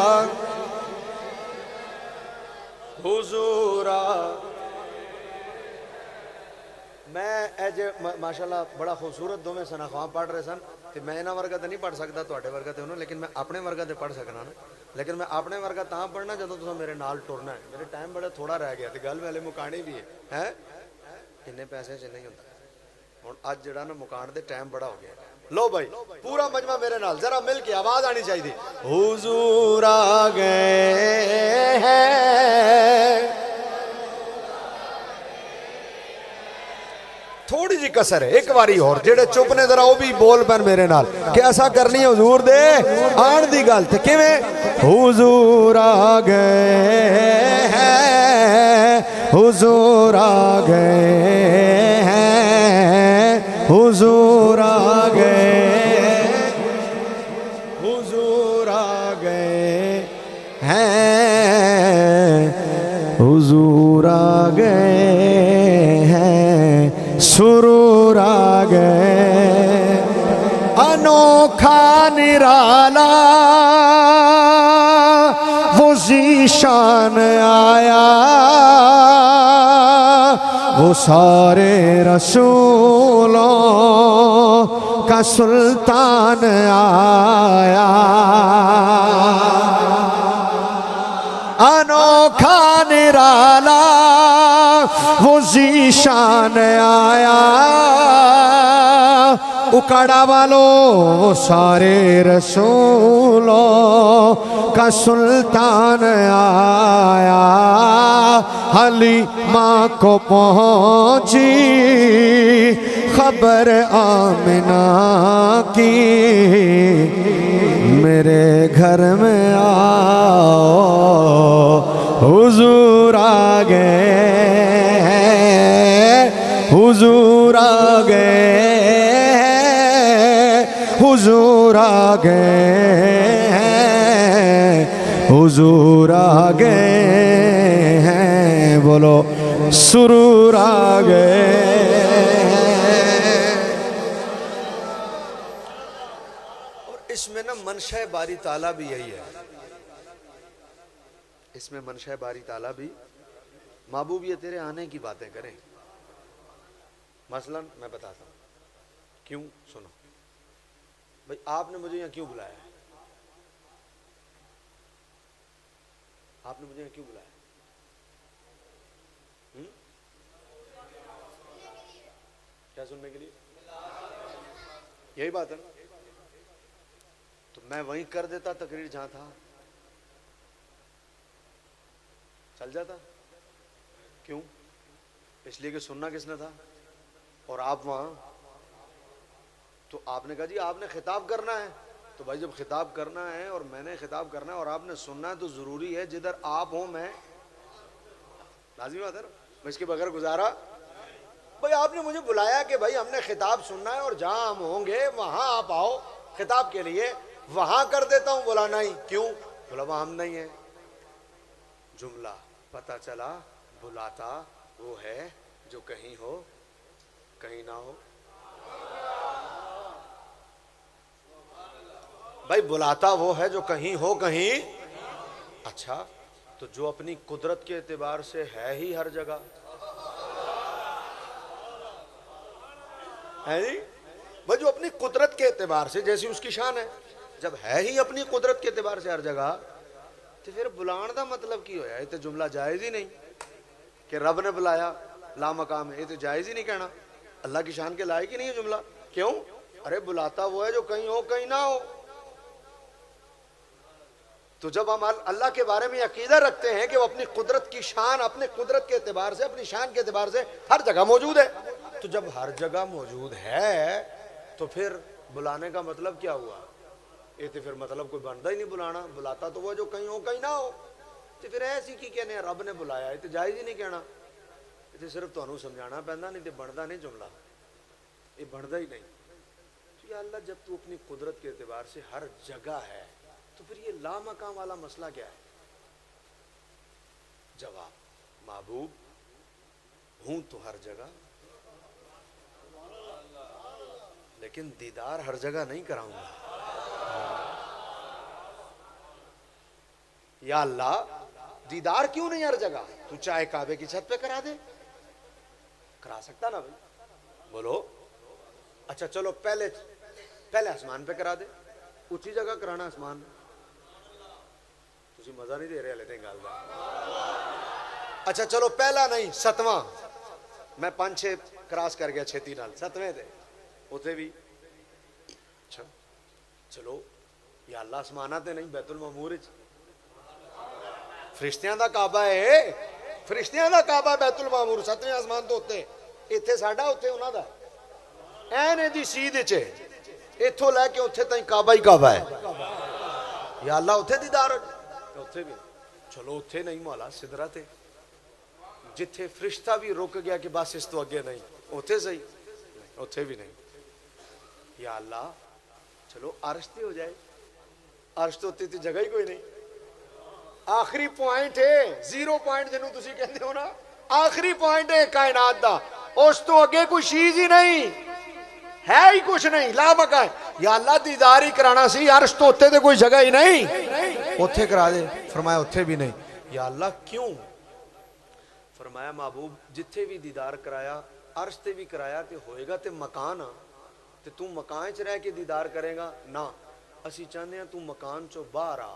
मैं अज माशाल्लाह बड़ा खूबसूरत दोवें सनाख्वां पढ़ रहे सन, तो मैं इन्हां वर्गा तो नहीं पढ़ सकता तुहाडे वर्गा ते उन्होंने, लेकिन मैं अपने वर्गा तो पढ़ सकना ना। लेकिन मैं अपने वर्गा तां पढ़ना जदों तुसीं मेरे नाल टुरना है। मेरे टाइम बड़ा थोड़ा रह गया, तो गल मैं हले मुकानी भी है इन्ने पैसे च नहीं होंदा। हुण अज जिहड़ा ना मुकाण दे टाइम बड़ा हो गया। लो भाई पूरा मजमा मेरे नाल जरा मिल के आवाज आनी चाहिए, हुजूर आ गए हैं। थोड़ी जी कसर है, एक बारी और जेड़े चुप ने जरा वो भी बोल पैन मेरे नाल कि ऐसा करनी है हुजूर दे आन दी गल ते किवें। हुजूर आ गए हैं, हुजूर आ गए हैं, हुजूर आ गए, हुजूर आ गए हैं, हुजूर आ गए हैं, सुरूर आ गए, अनोखा निराला वो ज़ीशान आया, वो सारे रसूलों का सुल्तान आया। अनोखा निराला वो ज़ीशान आया, उकाड़ा वालों वो सारे रसूलों का सुल्तान आया, हलीमा को पहुंची खबर आमिना की, मेरे घर में आओ हुजूर आ गए, हुजूर आ गए, हुजूर आ गए, हुजूर आ गए हैं, बोलो सुरूर आ गए। और इसमें ना मनशा बारी ताला भी यही है, इसमें मनशा बारी ताला भी महबूब ये तेरे आने की बातें करें। मसलन मैं बताता हूं क्यों, सुनो भाई, आपने मुझे यहां क्यों बुलाया है? आपने मुझे यहां क्यों बुलाया? क्या सुनने के लिए? यही बात है ना। तो मैं वहीं कर देता तकरीर जहां था, चल जाता। क्यों? इसलिए कि सुनना किसने था और आप वहां। तो आपने कहा जी आपने खिताब करना है, तो भाई जब खिताब करना है और मैंने खिताब करना है और आपने सुनना है, तो जरूरी है जिधर आप हो मैं लाजिमी बात है ना, मैं इसके बगैर गुजारा। भाई आपने मुझे बुलाया कि भाई हमने खिताब सुनना है और जहां हम होंगे वहां आप आओ खिताब के लिए, वहां कर देता हूं। बोला नहीं। क्यों? बोला वहां हम नहीं है। जुमला पता चला बुलाता वो है जो कहीं हो कहीं ना हो। भाई बुलाता वो है जो कहीं हो कहीं। अच्छा, तो जो अपनी कुदरत के एतबार से है ही हर जगह है ही भाई, जो अपनी कुदरत के एतबार से जैसी उसकी शान है, जब है ही अपनी कुदरत के एतबार से हर जगह, तो फिर बुलाने का मतलब की होया? ये तो जुमला जायज ही नहीं कि रब ने बुलाया ला मकाम है, ये तो जायज ही नहीं कहना। अल्लाह की शान के लायक ही नहीं है जुमला। क्यों? अरे बुलाता वो है जो कहीं हो कहीं ना हो। तो जब हम अल्लाह के बारे में अकीदा रखते हैं कि वो अपनी कुदरत की शान, अपने कुदरत के एतबार से, अपनी शान के एतबार से हर जगह मौजूद है, तो जब हर जगह मौजूद है तो फिर बुलाने का मतलब क्या हुआ? ये तो फिर मतलब कोई बनता ही नहीं बुलाना। बुलाता तो वो जो कहीं हो कहीं ना हो, तो फिर ऐसी की कहने रब ने बुलाया, ये तो जायज ही नहीं कहना। ये तो सिर्फ तुहानू समझाना पैंदा, नहीं तो बनता नहीं जुमला, ये बनता ही नहीं। तो या अल्लाह जब तू अपनी कुदरत के एतबार से हर जगह है, तो फिर ये ला मकाम वाला मसला क्या है? जवाब, महबूब हूं तो हर जगह, लेकिन दीदार हर जगह नहीं कराऊंगा। या अल्लाह दीदार क्यों नहीं हर जगह? तू चाहे काबे की छत पे करा दे, करा सकता ना भाई? बोलो। अच्छा चलो पहले आसमान पे करा दे, उसी जगह कराना आसमान। तुसी मजा नहीं दे रहे हले ते गल दा। अच्छा चलो पहला नहीं, 7वां, मैं 5-6 क्रॉस कर गया छेती नाल, 7वें ते उथे भी। अच्छा चलो या अल्लाह आसमाना ते नहीं, बैतुल मामूर च फरिश्तियां दा काबा है, फरिश्तियां दा काबा बैतुल मामूर 7वें आसमान तो उत्ते, इत्थे साडा उत्थे उन्हां दा ऐन इहदी सीध च, इत्थों लैके उत्थे ताईं काबा ही काबा है। या अल्लाह उत्थे दीदार उत्थे भी। चलो उत्थे नहीं मौला, सिदरा ते जिथे फरिश्ता भी रुक गया कि बस इस तो अगे नहीं, उत्थे सही, उत्थे भी नहीं। या अल्लाह चलो अर्श ते हो जाए, अर्श तो उत्ते जगह ही कोई नहीं। आखिरी पॉइंट है, 0 पॉइंट जिन्हों तुसी कहते हो ना, आखिरी पॉइंट है कायनात दा, उस तो अगे कोई चीज ही नहीं है, ही कुछ नहीं, ला मका है। या अल्लाह दीदार ही कराना सी, अर्श तो उत्ते ते कोई जगह ही नहीं, उत्थे करा दे। फरमाया उत्थे भी नहीं। या अल्लाह क्यों? फरमाया महबूब जिथे भी दीदार कराया, अर्श ते भी कराया, ते होएगा ते मकान आ, ते तू मकान च रह के दीदार करेगा ना। असी चाहते हैं तू मकान चो बाहर आ,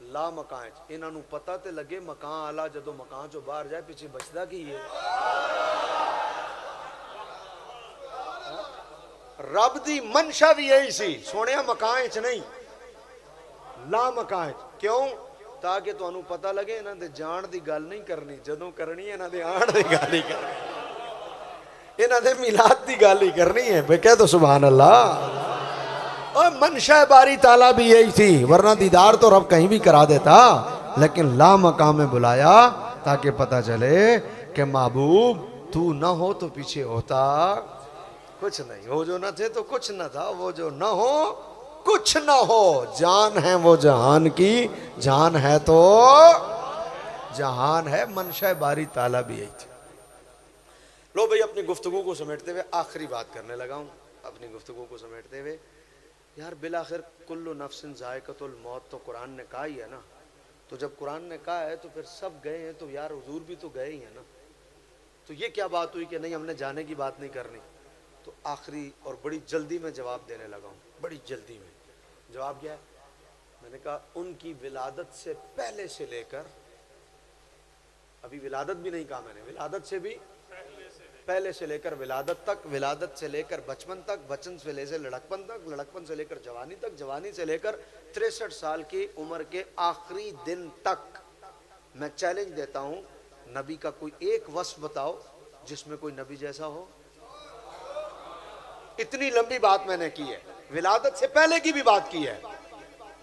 ला मकान च। इन्हां नूं पता ते लगे मकान आला जदों मकान चो बाहर जाए पिछे बचदा की है? रब दी मनशा भी यही सी, सोने मकान च नहीं, ला मकान क्यों, ताकि तुहानू पता लगे इन्हां दे जान दी गल नहीं करनी, जदों करनी है इन्हां दे आण दी गल ही करनी, इन्हां दे मिलाद दी गल ही करनी है। भाई कह दो सुभान अल्लाह। और मनशा बारी ताला भी यही थी, वरना दीदार तो रब कहीं भी करा देता, लेकिन ला मकाम में बुलाया ताकि पता चले कि महबूब तू ना हो तो पीछे होता कुछ नहीं, हो जो न थे तो कुछ न था, वो जो न हो कुछ न हो, जान है वो जहान की, जान है तो जहान है। मनशा बारी ताला भी यही थी। लो भाई अपनी गुफ्तगू को समेटते हुए आखिरी बात करने लगा हूं, अपनी गुफ्तगू को समेटते हुए यार बिलाखिर कुल्लु नफ्सिन जायकतुल मौत तो कुरान ने कहा ही है ना, तो जब कुरान ने कहा है तो फिर सब गए हैं, तो यार हुजूर भी तो गए ही हैं ना, तो ये क्या बात हुई कि नहीं हमने जाने की बात नहीं करनी। तो आखिरी और बड़ी जल्दी में जवाब देने लगा हूँ, बड़ी जल्दी में। जवाब क्या है? मैंने कहा उनकी विलादत से पहले से लेकर, अभी विलादत भी नहीं कहा मैंने, विलादत से भी पहले से लेकर विलादत तक, विलादत से लेकर बचपन तक, बचपन से लेकर लड़कपन तक, लड़कपन से लेकर जवानी तक, जवानी से लेकर 63 साल की उम्र के आखिरी दिन तक मैं चैलेंज देता हूं, नबी का कोई एक वस्फ बताओ जिसमें कोई नबी जैसा हो। इतनी लंबी बात मैंने की है, विलादत से पहले की भी बात की है,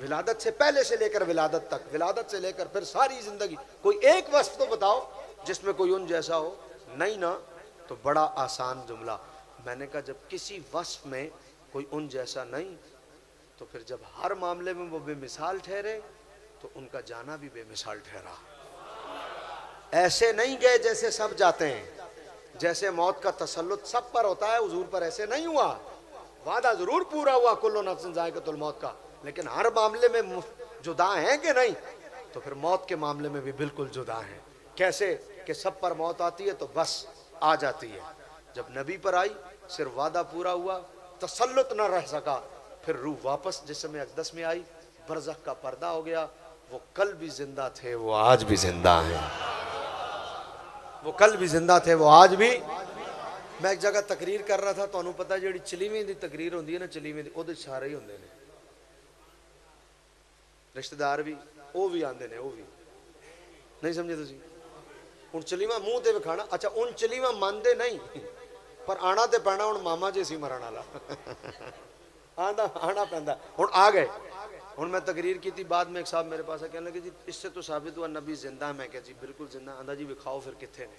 विलादत से पहले से लेकर विलादत तक, विलादत से लेकर फिर सारी जिंदगी, कोई एक वस्फ तो बताओ जिसमें कोई उन जैसा हो। नहीं ना, तो बड़ा आसान जुमला। मैंने कहा जब किसी वस्फ में कोई उन जैसा नहीं, तो फिर जब हर मामले में वो बेमिसाल ठहरे, तो उनका जाना भी बेमिसाल ठहरा। ऐसे नहीं गए जैसे सब जाते हैं, जैसे मौत का तसल्लुत सब पर होता है, हुजूर पर ऐसे नहीं हुआ। वादा जरूर पूरा हुआ कुल्लु नफ्सिन जायक़तुल मौत का, लेकिन हर मामले में जुदा हैं कि नहीं, तो फिर मौत के मामले में भी बिल्कुल जुदा हैं। कैसे कि सब पर मौत आती है तो बस आ जाती है, जब नबी पर आई सिर्फ वादा पूरा हुआ, तसल्लुत न रह सका, फिर रूह वापस जिस्म अक़दस में आई, बरज़ख का पर्दा हो गया। वो कल भी जिंदा थे, वो आज भी जिंदा हैं, वो कल भी जिंदा थे, वो आज भी। मैं एक जगह तकरीर कर रहा था, तो पता जी चलीवें की तकरीर होती है ना, चलीवें वो सारे ही होंगे ने, रिश्तेदार भी वो भी आते हैं, वो भी नहीं समझे तुसी। हूँ चलीवा मूँह ते विखाना, अच्छा उन चलीवा मनते नहीं, पर आना तो पैना, हूँ मामा जी सी मरण वाला आना आना पैंदा। हूँ आ गए, हूँ मैं तकरीर की थी, बाद में एक साहब मेरे पास कहने लगे जी इससे तो साबित हुआ नबी जिंदा है। मैं क्या जी बिल्कुल जिंदा। आंदा जी विखाओ फिर कितने ने,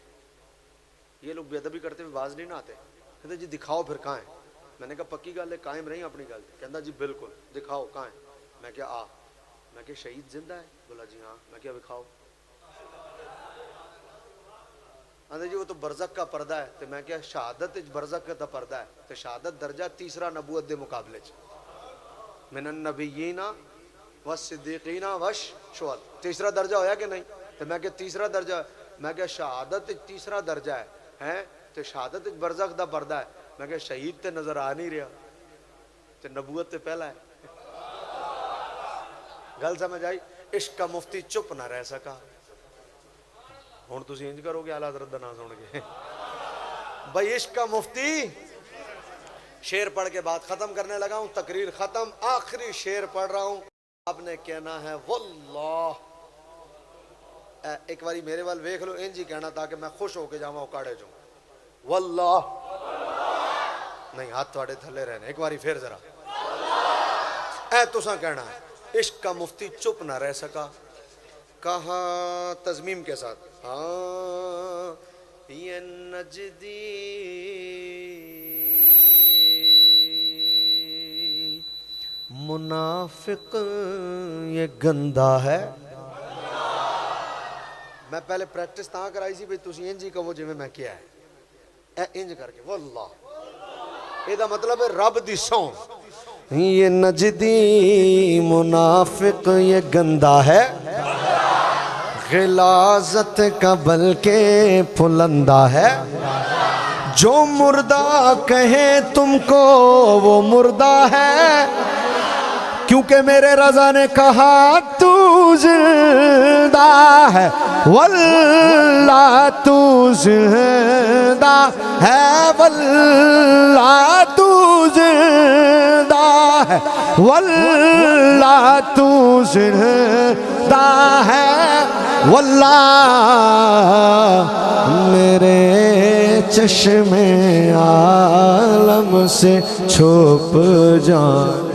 ये लोग बेअदबी करते हुए बाज नहीं ना आते। कहते जी दिखाओ फिर कहाँ है। मैंने कहा पक्की गल है, कायम रही अपनी गल। कहता जी बिल्कुल दिखाओ कहाँ है। मैं क्या आ, मैं क्या शहीद जिंदा है? बोला जी हाँ। मैं क्या विखाओ? आंदा जी वो तो बरज़ख का पर्दा है। तो मैं क्या शहादत बरज़ख का पर्दा है, तो शहादत दर्जा तीसरा नबूवत के मुकाबले मिनन नबीयीना व सिद्दीकीना व शुहदा, तीसरा दर्जा होया कि नहीं? तो मैं क्या तीसरा दर्जा। मैं क्या शहादत तीसरा दर्जा है तो शहादत बरज़ख का पर्दा है। मैं क्या शहीद तो नजर आ नहीं रहा, तो नबूवत तो पहला है। गल समझ आई? इश्क का मुफ्ती चुप ना रह सका। हुण तुसीं इंज करोगे आला हज़रत दा नाम सुन के, भाई इश्क का मुफ्ती। शेर पढ़ के बात खत्म करने लगा हूं, तकरीर खत्म। आखिरी शेर पढ़ रहा हूं, आपने कहना है वल्लाह। एक बारी मेरे वाल वेख लो, इंज ही कहना ताकि मैं खुश होके जावा उकाड़े चो। वल्लाह नहीं, हाथ थोड़े थले रहने। एक बारी फिर जरा ऐ तुसा कहना है। इश्क का मुफ्ती चुप ना रह सका, कहा तज़मीम के साथ, हाँ ये नजदी मुनाफिक ये गंदा है। मैं पहले प्रैक्टिस ता कराई सी भाई तुसी इंज ही कहो जिवें मैं किया है, ए इंज करके वल्लाह। एदा मतलब है रब दी सौं। ये नजदी मुनाफिक ये गंदा है, गिलाजत का बल्कि फुलंदा है। जो मुर्दा कहे तुमको वो मुर्दा है, क्योंकि मेरे रज़ा ने कहा तू जिंदा है। वल्लाह तू जिंदा है, वल्लाह तू जिंदा वल्लाह तू जिंदा है, वल्लाह मेरे चश्मे आलम से छुप जाए।